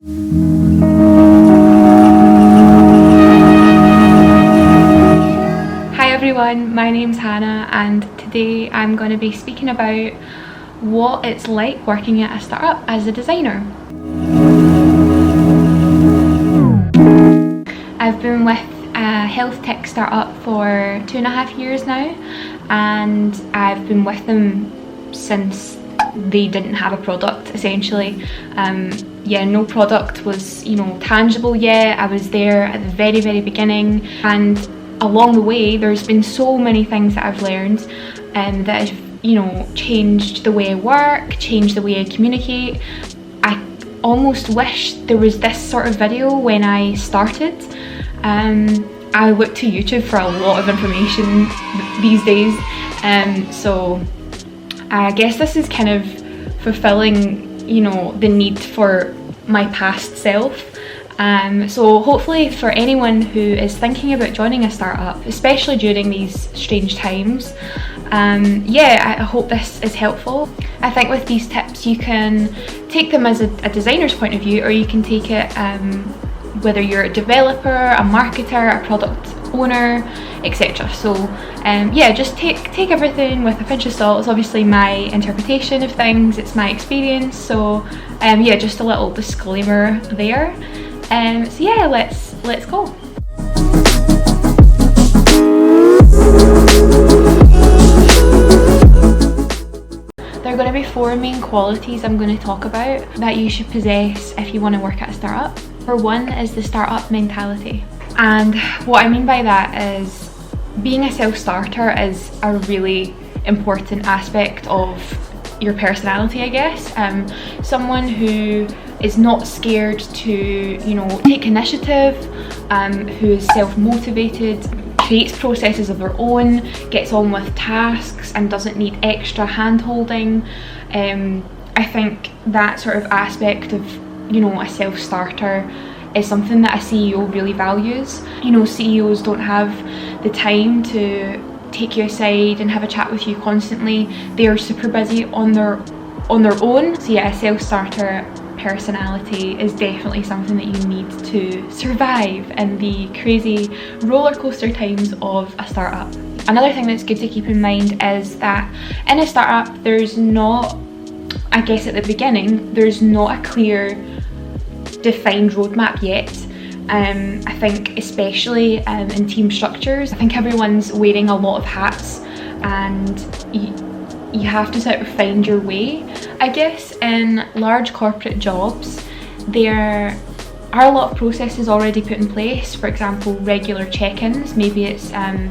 Hi everyone, my name's Hannah and today I'm going to be speaking about what it's like working at a startup as a designer. I've been with a health tech startup for 2.5 years now, and I've been with them since they didn't have a product essentially. Yeah, no product was, tangible yet. I was there at the very beginning, and along the way there's been so many things that I've learned that have changed the way I work, changed the way I communicate. I almost wish there was this sort of video when I started. I look to YouTube for a lot of information these days, so I guess this is kind of fulfilling the need for my past self. So hopefully for anyone who is thinking about joining a startup, especially during these strange times, yeah, I hope this is helpful. I think with these tips you can take them as a designer's point of view, or you can take it whether you're a developer, a marketer, a product owner, etc. So yeah, just take everything with a pinch of salt. It's obviously my interpretation of things, it's my experience, so yeah, just a little disclaimer there. So yeah, let's go. There are going to be 4 main qualities I'm going to talk about that you should possess if you want to work at a startup. For one is the startup mentality. And what I mean by that is being a self-starter is a really important aspect of your personality, I guess. Someone who is not scared to, take initiative, who is self-motivated, creates processes of their own, gets on with tasks and doesn't need extra hand-holding. I think that sort of aspect of, a self-starter is something that a CEO really values. CEOs don't have the time to take you aside and have a chat with you constantly. They are super busy on their own. So yeah, a self-starter personality is definitely something that you need to survive in the crazy roller coaster times of a startup. Another thing that's good to keep in mind is that in a startup there's not, I guess at the beginning, there's not a clear defined roadmap yet. I think especially in team structures, I think everyone's wearing a lot of hats and you have to sort of find your way. I guess in large corporate jobs there are a lot of processes already put in place. For example, regular check-ins, maybe it's a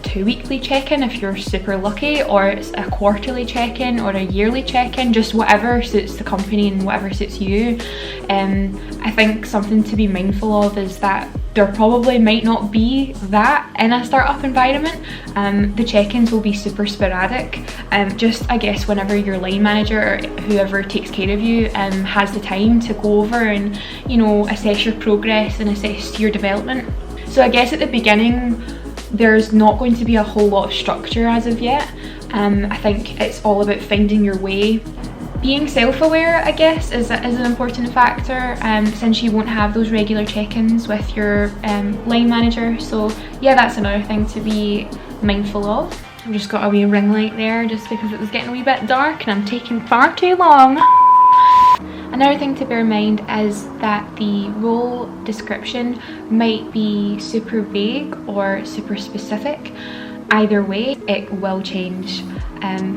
2-weekly check-in if you're super lucky, or it's a quarterly check-in or a yearly check-in, just whatever suits the company and whatever suits you. I think something to be mindful of is that there probably might not be that in a startup environment. The check-ins will be super sporadic, just I guess whenever your line manager or whoever takes care of you has the time to go over and assess your progress and assess your development. So I guess at the beginning there's not going to be a whole lot of structure as of yet. I think it's all about finding your way. Being self-aware, I guess, is an important factor, since you won't have those regular check-ins with your line manager. So yeah, that's another thing to be mindful of. I've just got a wee ring light there just because it was getting a wee bit dark and I'm taking far too long. Another thing to bear in mind is that the role description might be super vague or super specific. Either way, it will change.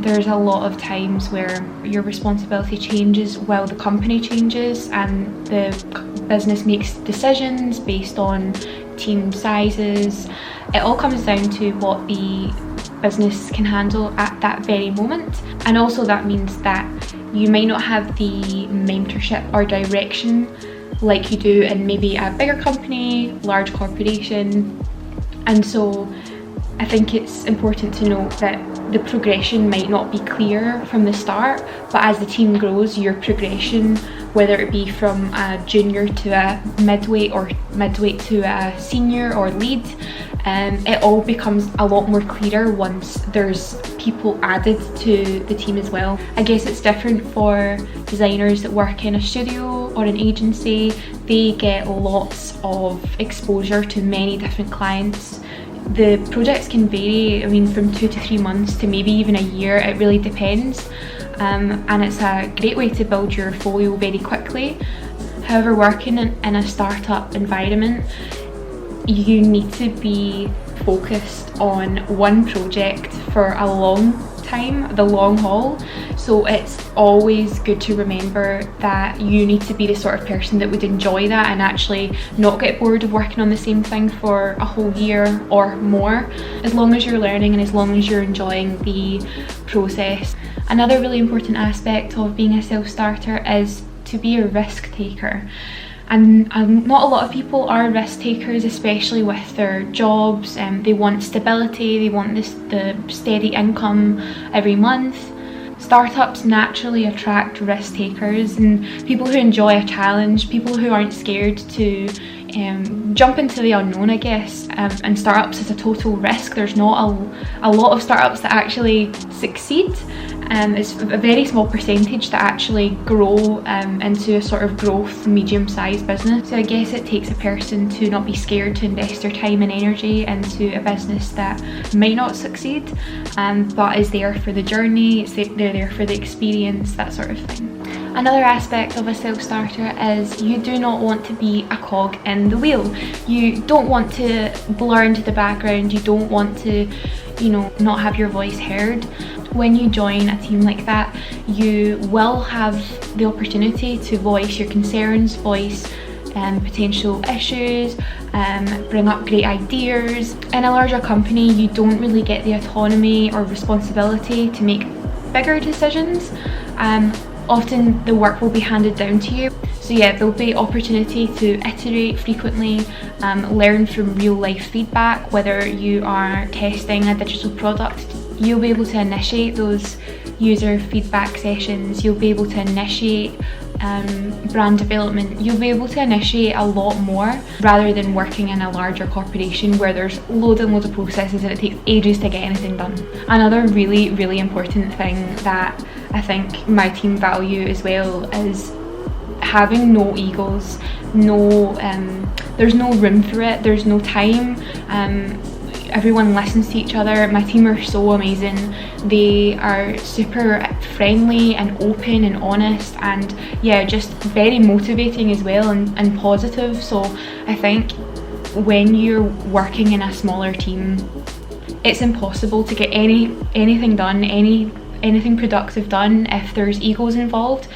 There's a lot of times where your responsibility changes while the company changes and the business makes decisions based on team sizes. It all comes down to what the business can handle at that very moment, and also that means that you might not have the mentorship or direction like you do in maybe a bigger company, large corporation. And so I think it's important to note that the progression might not be clear from the start, but as the team grows, your progression, whether it be from a junior to a midweight or midweight to a senior or lead, it all becomes a lot more clearer once there's people added to the team as well. I guess it's different for designers that work in a studio or an agency. They get lots of exposure to many different clients. The projects can vary, I mean, from 2 to 3 months to maybe even a year. It really depends, and it's a great way to build your folio very quickly. However, working in a startup environment, you need to be focused on one project for a long time, the long haul. So it's always good to remember that you need to be the sort of person that would enjoy that and actually not get bored of working on the same thing for a whole year or more, as long as you're learning and as long as you're enjoying the process. Another really important aspect of being a self-starter is to be a risk taker. And not a lot of people are risk takers, especially with their jobs. They want stability, they want the steady income every month. Startups naturally attract risk takers and people who enjoy a challenge, people who aren't scared to jump into the unknown, I guess. And startups is a total risk. There's not a lot of startups that actually succeed. It's a very small percentage that actually grow into a sort of growth medium-sized business. So I guess it takes a person to not be scared to invest their time and energy into a business that might not succeed, but is there for the journey, they're there for the experience, that sort of thing. Another aspect of a self-starter is you do not want to be a cog in the wheel. You don't want to blur into the background, you don't want to, not have your voice heard. When you join a team like that, you will have the opportunity to voice your concerns, voice potential issues, bring up great ideas. In a larger company, you don't really get the autonomy or responsibility to make bigger decisions. Often the work will be handed down to you. So yeah, there'll be opportunity to iterate frequently, learn from real life feedback. Whether you are testing a digital product, you'll be able to initiate those user feedback sessions. You'll be able to initiate brand development. You'll be able to initiate a lot more rather than working in a larger corporation where there's loads and loads of processes and it takes ages to get anything done. Another really, really important thing that I think my team value as well is having no egos. There's no room for it, there's no time. Everyone listens to each other. My team are so amazing. They are super friendly and open and honest, and yeah, just very motivating as well, and positive. So I think when you're working in a smaller team, it's impossible to get anything done, anything productive done if there's egos involved,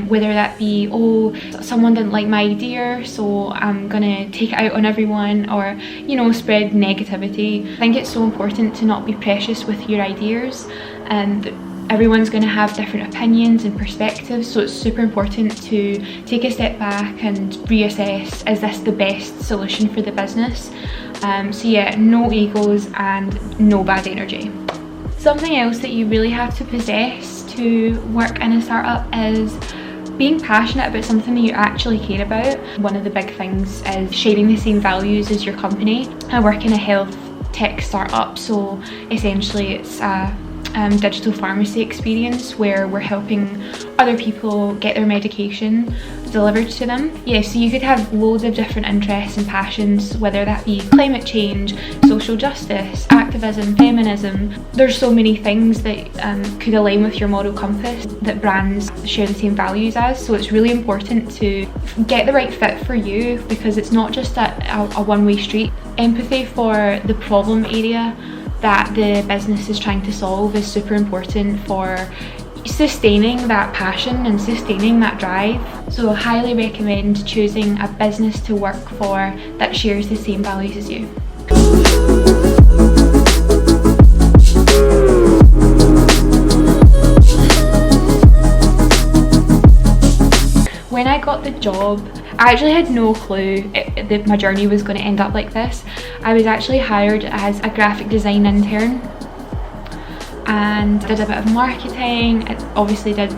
whether that be, oh, someone didn't like my idea so I'm gonna take it out on everyone, or spread negativity. I think it's so important to not be precious with your ideas, and everyone's going to have different opinions and perspectives, so it's super important to take a step back and reassess, is this the best solution for the business? So yeah, no egos and no bad energy. Something else that you really have to possess to work in a startup is being passionate about something that you actually care about. One of the big things is sharing the same values as your company. I work in a health tech startup, so essentially it's a digital pharmacy experience where we're helping other people get their medication delivered to them. Yeah, so you could have loads of different interests and passions, whether that be climate change, social justice, activism, feminism. There's so many things that could align with your moral compass that brands share the same values as. So it's really important to get the right fit for you, because it's not just a one-way street. Empathy for the problem area that the business is trying to solve is super important for sustaining that passion and sustaining that drive. So I highly recommend choosing a business to work for that shares the same values as you. When I got the job, I actually had no clue that my journey was going to end up like this. I was actually hired as a graphic design intern, and did a bit of marketing. I obviously did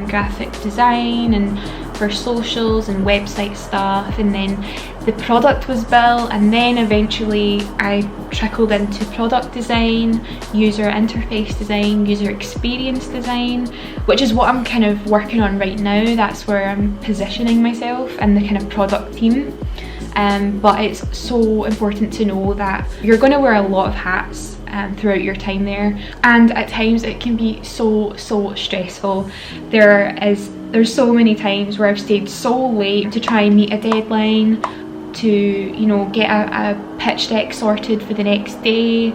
graphic design and for socials and website stuff, and then the product was built, and then eventually I trickled into product design, user interface design, user experience design, which is what I'm kind of working on right now. That's where I'm positioning myself in the kind of product team. But it's so important to know that you're going to wear a lot of hats throughout your time there, and at times it can be so stressful. There's so many times where I've stayed so late to try and meet a deadline, to, you know, get a pitch deck sorted for the next day,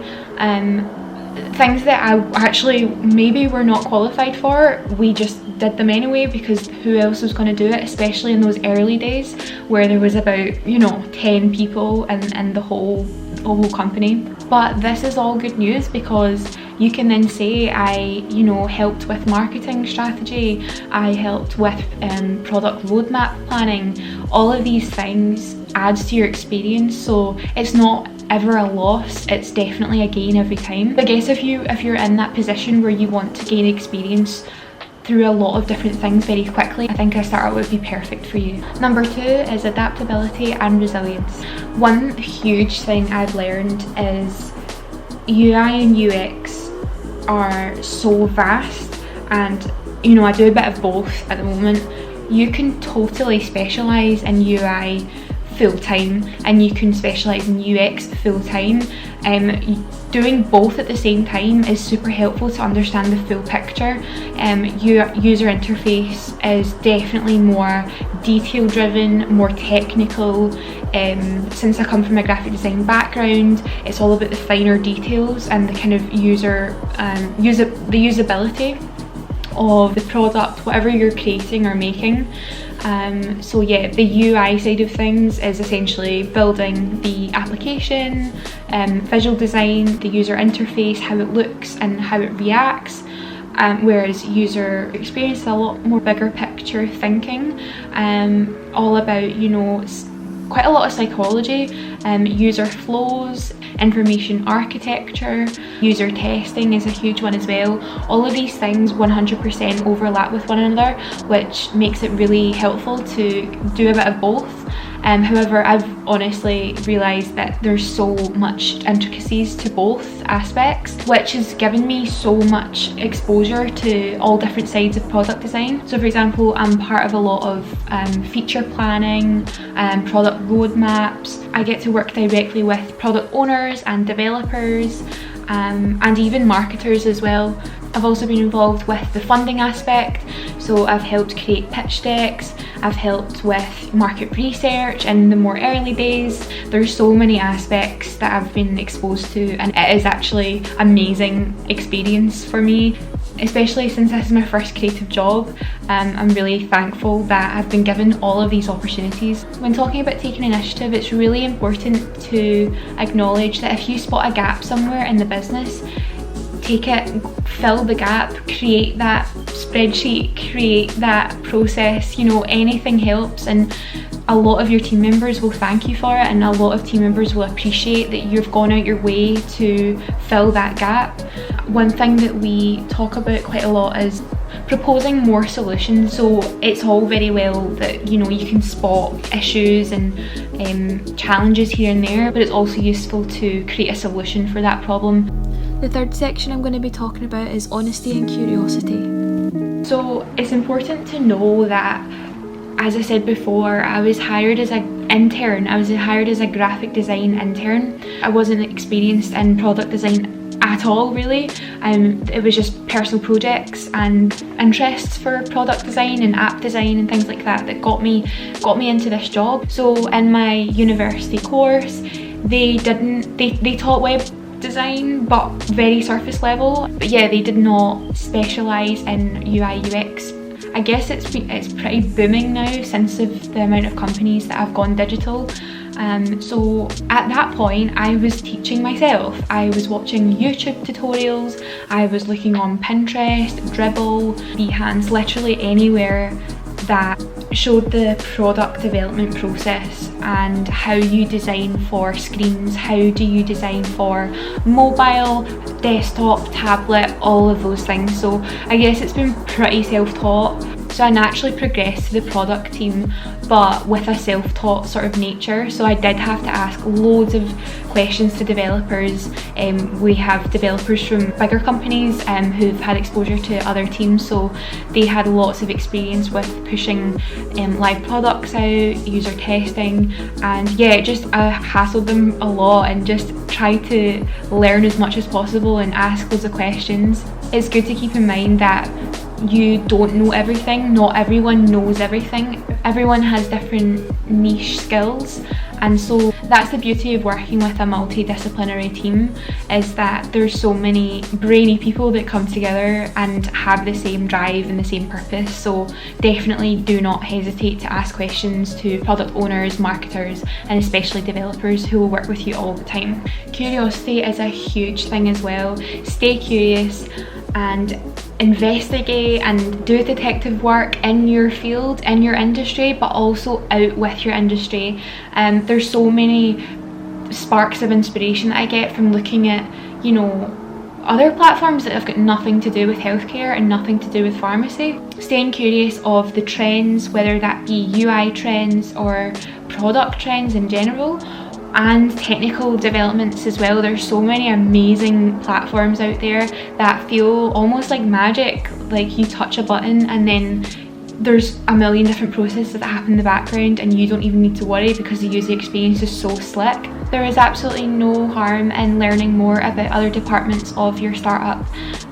things that I actually maybe were not qualified for. We just did them anyway because who else was going to do it, especially in those early days where there was about, you know, 10 people in the whole company. But this is all good news because you can then say I, you know, helped with marketing strategy, I helped with product roadmap planning. All of these things adds to your experience, so it's not ever a loss, it's definitely a gain every time. I guess if you're in that position where you want to gain experience through a lot of different things very quickly, I think a startup would be perfect for you. Number 2 is adaptability and resilience. One huge thing I've learned is UI and UX are so vast, and you know, I do a bit of both at the moment. You can totally specialise in UI full-time and you can specialise in UX full-time. Doing both at the same time is super helpful to understand the full picture. User interface is definitely more detail driven, more technical. Since I come from a graphic design background, it's all about the finer details and the kind of the usability of the product, whatever you're creating or making. So yeah, the UI side of things is essentially building the application, visual design, the user interface, how it looks and how it reacts. Whereas user experience is a lot more bigger picture thinking, all about, you know, quite a lot of psychology, user flows, information architecture, user testing is a huge one as well. All of these things 100% overlap with one another, which makes it really helpful to do a bit of both. However, I've honestly realised that there's so much intricacies to both aspects, which has given me so much exposure to all different sides of product design. So for example, I'm part of a lot of feature planning, product roadmaps. I get to work directly with product owners and developers, and even marketers as well. I've also been involved with the funding aspect, so I've helped create pitch decks, I've helped with market research in the more early days. There's so many aspects that I've been exposed to, and it is actually an amazing experience for me, especially since this is my first creative job. I'm really thankful that I've been given all of these opportunities. When talking about taking initiative, it's really important to acknowledge that if you spot a gap somewhere in the business, take it, fill the gap, create that spreadsheet, create that process, you know, anything helps, and a lot of your team members will thank you for it, and a lot of team members will appreciate that you've gone out your way to fill that gap. One thing that we talk about quite a lot is proposing more solutions. So it's all very well that, you know, you can spot issues and challenges here and there, but it's also useful to create a solution for that problem. The third section I'm going to be talking about is honesty and curiosity. So it's important to know that, as I said before, I was hired as an intern. I was hired as a graphic design intern. I wasn't experienced in product design at all, really. It was just personal projects and interests for product design and app design and things like that that got me into this job. So in my university course, they taught web design, but very surface level. But yeah, they did not specialise in UI UX. I guess it's pretty booming now since of the amount of companies that have gone digital. So at that point, I was teaching myself. I was watching YouTube tutorials, I was looking on Pinterest, Dribble, Behance, literally anywhere that showed the product development process and how you design for screens, how do you design for mobile, desktop, tablet, all of those things. So I guess it's been pretty self-taught. So I naturally progressed to the product team, but with a self-taught sort of nature. So I did have to ask loads of questions to developers. We have developers from bigger companies who've had exposure to other teams, so they had lots of experience with pushing live products out, user testing, and yeah, just hassled them a lot and just tried to learn as much as possible and ask loads of questions. It's good to keep in mind that you don't know everything, not everyone knows everything, everyone has different niche skills, and so that's the beauty of working with a multidisciplinary team, is that there's so many brainy people that come together and have the same drive and the same purpose. So definitely do not hesitate to ask questions to product owners, marketers, and especially developers who will work with you all the time. Curiosity is a huge thing as well. Stay curious and investigate and do detective work in your field, in your industry, but also out with your industry. There's so many sparks of inspiration that I get from looking at, you know, other platforms that have got nothing to do with healthcare and nothing to do with pharmacy. Staying curious of the trends, whether that be UI trends or product trends in general, and technical developments as well. There's so many amazing platforms out there that feel almost like magic, like you touch a button and then there's a million different processes that happen in the background and you don't even need to worry because the user experience is so slick. There is absolutely no harm in learning more about other departments of your startup.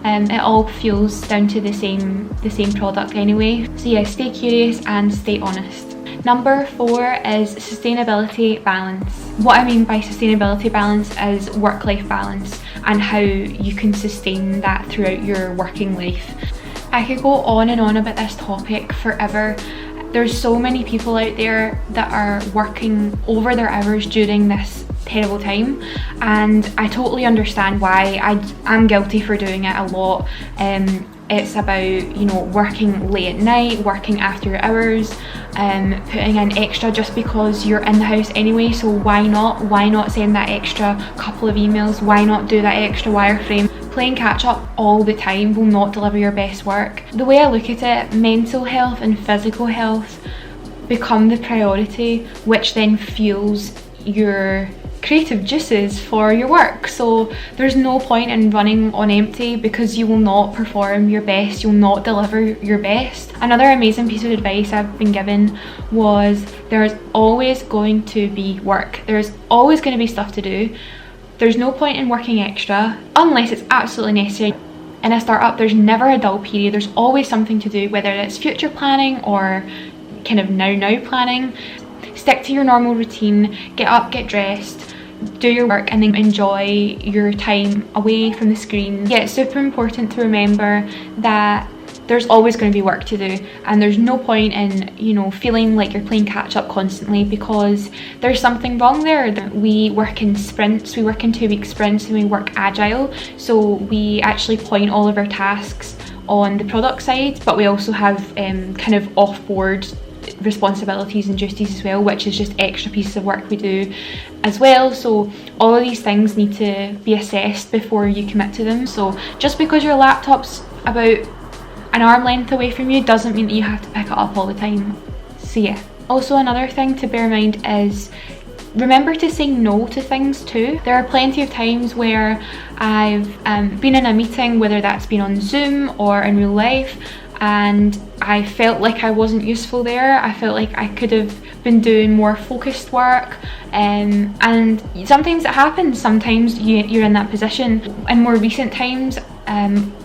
It all feels down to the same product anyway. So yeah, stay curious and stay honest. Number 4 is sustainability balance. What I mean by sustainability balance is work-life balance and how you can sustain that throughout your working life. I could go on and on about this topic forever. There's so many people out there that are working over their hours during this terrible time, and I totally understand why. I'm guilty for doing it a lot. It's about, you know, working late at night, working after your hours, putting in extra just because you're in the house anyway, so why not send that extra couple of emails, why not do that extra wireframe? Playing catch up all the time will not deliver your best work. The way I look at it, mental health and physical health become the priority, which then fuels your creative juices for your work. So there's no point in running on empty because you will not perform your best, you'll not deliver your best. Another amazing piece of advice I've been given was there's always going to be work. There's always going to be stuff to do. There's no point in working extra unless it's absolutely necessary. In a startup, there's never a dull period. There's always something to do, whether it's future planning or kind of now planning. Stick to your normal routine, get up, get dressed, do your work, and then enjoy your time away from the screen. Yeah, it's super important to remember that there's always going to be work to do, and there's no point in, you know, feeling like you're playing catch up constantly because there's something wrong there. We work in sprints, we work in 2-week sprints, and we work agile, so we actually point all of our tasks on the product side, but we also have kind of off-board responsibilities and duties as well, which is just extra pieces of work we do as well. So all of these things need to be assessed before you commit to them. So just because your laptop's about an arm length away from you doesn't mean that you have to pick it up all the time. So yeah. Also, another thing to bear in mind is remember to say no to things too. There are plenty of times where I've been in a meeting, whether that's been on Zoom or in real life, and I felt like I wasn't useful there. I felt like I could have been doing more focused work, and sometimes it happens. Sometimes you're in that position. In more recent times,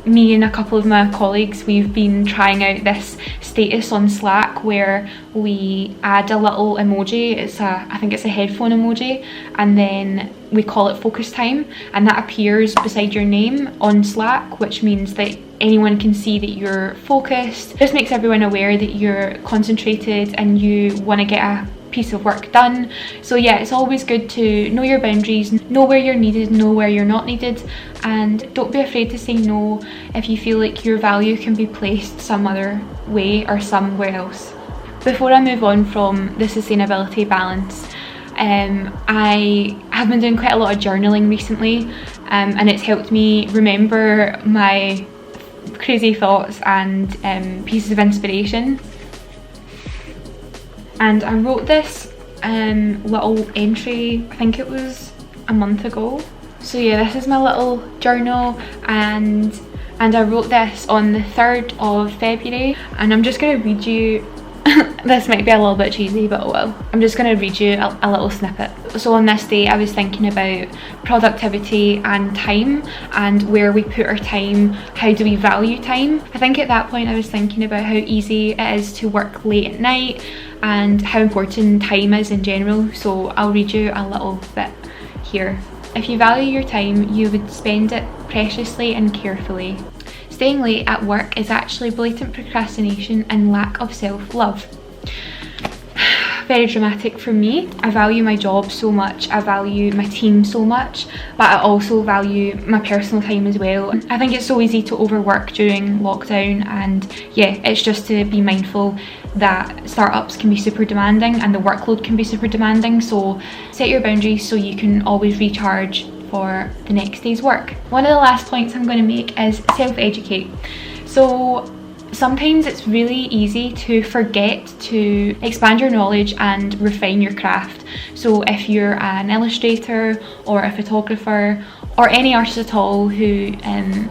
me and a couple of my colleagues, we've been trying out this status on Slack where we add a little emoji. I think it's a headphone emoji, and then we call it focus time, and that appears beside your name on Slack, which means that anyone can see that you're focused. This makes everyone aware that you're concentrated and you want to get a piece of work done. So yeah, it's always good to know your boundaries, know where you're needed, know where you're not needed, and don't be afraid to say no if you feel like your value can be placed some other way or somewhere else. before I move on from the sustainability balance, I have been doing quite a lot of journaling recently, and it's helped me remember my crazy thoughts and pieces of inspiration. And I wrote this little entry, I think it was a month ago. So yeah, this is my little journal, and I wrote this on the 3rd of February, and I'm just going to read you this might be a little bit cheesy, but oh well. I'm just going to read you a little snippet. So on this day I was thinking about productivity and time, and where we put our time, how do we value time. I think at that point I was thinking about how easy it is to work late at night and how important time is in general. So I'll read you a little bit here. If you value your time, you would spend it preciously and carefully. Staying late at work is actually blatant procrastination and lack of self-love. Very dramatic for me. I value my job so much, I value my team so much, but I also value my personal time as well. I think it's so easy to overwork during lockdown, and yeah, it's just to be mindful that startups can be super demanding and the workload can be super demanding, so set your boundaries so you can always recharge for the next day's work. One of the last points I'm going to make is self-educate. So sometimes it's really easy to forget to expand your knowledge and refine your craft. So if you're an illustrator or a photographer or any artist at all who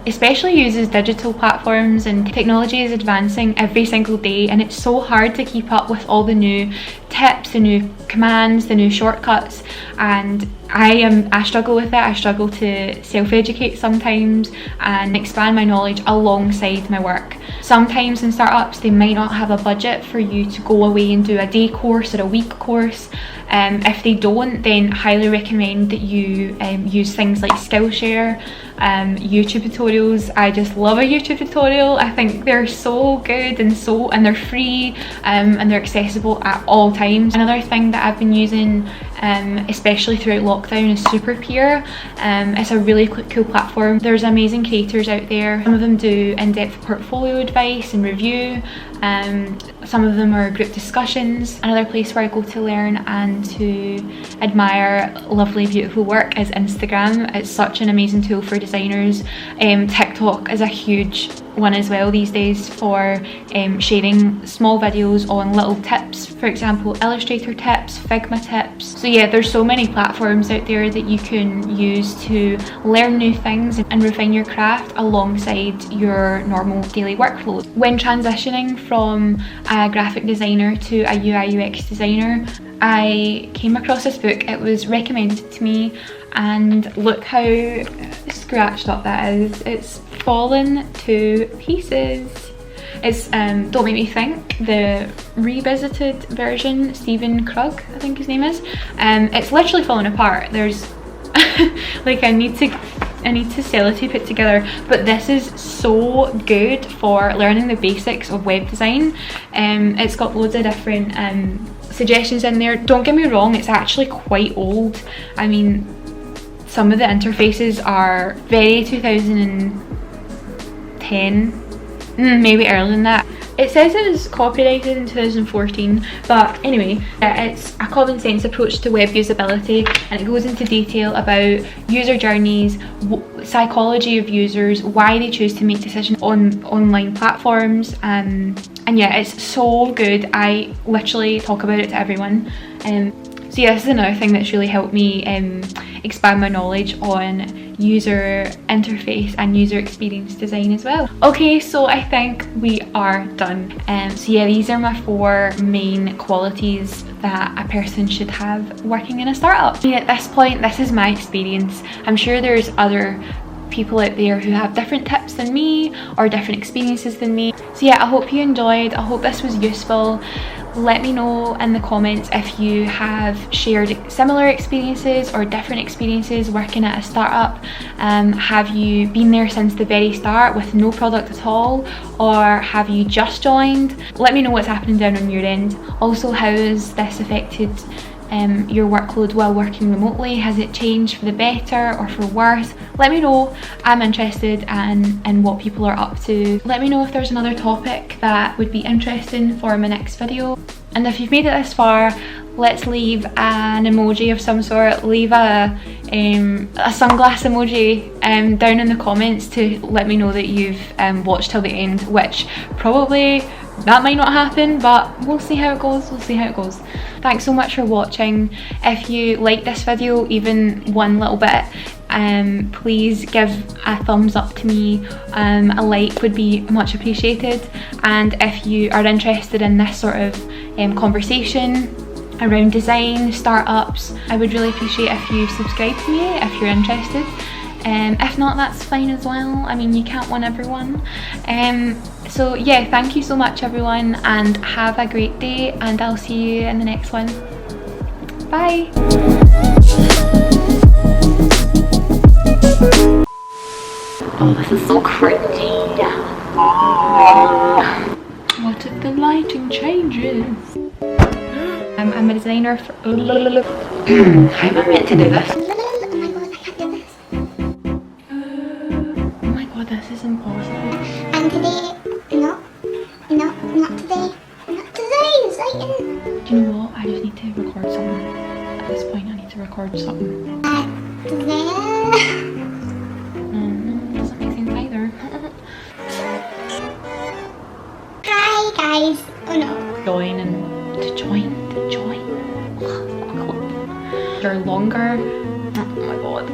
especially uses digital platforms, and technology is advancing every single day, and it's so hard to keep up with all the new tips, the new commands, the new shortcuts, and I struggle with it. I struggle to self-educate sometimes and expand my knowledge alongside my work. Sometimes in startups they might not have a budget for you to go away and do a day course or a week course. If they don't, then highly recommend that you use things like Skillshare, YouTube tutorials. I just love a YouTube tutorial. I think they're so good and they're free, and they're accessible at all times. Another thing that I've been using, especially throughout lockdown, is Superpeer. It's a really cool platform. There's amazing creators out there. Some of them do in-depth portfolio advice and review. Some of them are group discussions. Another place where I go to learn and to admire lovely, beautiful work is Instagram. It's such an amazing tool for designers. TikTok is a huge one as well these days for sharing small videos on little tips, for example Illustrator tips, Figma tips. So yeah, there's so many platforms out there that you can use to learn new things and refine your craft alongside your normal daily workflow. When transitioning from a graphic designer to a UI/UX designer, I came across this book. It was recommended to me, and look how scratched up that is. It's fallen to pieces. It's Don't Make Me Think, the revisited version. Stephen Krug, I think his name is. It's literally fallen apart. There's like I need to sellotape it together, but this is so good for learning the basics of web design. It's got loads of different suggestions in there. Don't get me wrong, it's actually quite old. I mean, some of the interfaces are very 2010, maybe earlier than that. It says it was copyrighted in 2014, but anyway, it's a common sense approach to web usability, and it goes into detail about user journeys, psychology of users, why they choose to make decisions on online platforms, and yeah, it's so good. I literally talk about it to everyone. So yeah, this is another thing that's really helped me expand my knowledge on user interface and user experience design as well. Okay, so I think we are done. So yeah, these are my 4 main qualities that a person should have working in a startup. I mean, at this point, this is my experience. I'm sure there's other people out there who have different tips than me or different experiences than me. So yeah, I hope you enjoyed. I hope this was useful. Let me know in the comments if you have shared similar experiences or different experiences working at a startup. Have you been there since the very start with no product at all, or have you just joined? Let me know what's happening down on your end. Also, how has this affected your workload while working remotely? Has it changed for the better or for worse? Let me know. I'm interested in what people are up to. Let me know if there's another topic that would be interesting for my next video. And if you've made it this far, let's leave an emoji of some sort. Leave a sunglass emoji down in the comments to let me know that you've watched till the end, which probably that might not happen, but we'll see how it goes. We'll see how it goes. Thanks so much for watching. If you like this video even one little bit, please give a thumbs up to me. A like would be much appreciated. And if you are interested in this sort of conversation around design, startups, I would really appreciate if you subscribe to me if you're interested. If not, that's fine as well. I mean, you can't win everyone. So yeah, thank you so much everyone, and have a great day, and I'll see you in the next one. Bye. Oh, this is so cringy. What if the lighting changes? I'm a designer for... How am I meant to do this? Oh my god, this is impossible. And today, not today. Not today, Satan. Do you know what? I just need to record something. At this point, I need to record something. Today. No, it doesn't make sense either. Hi guys. Oh no. Join and... To join? You're longer. Oh my god.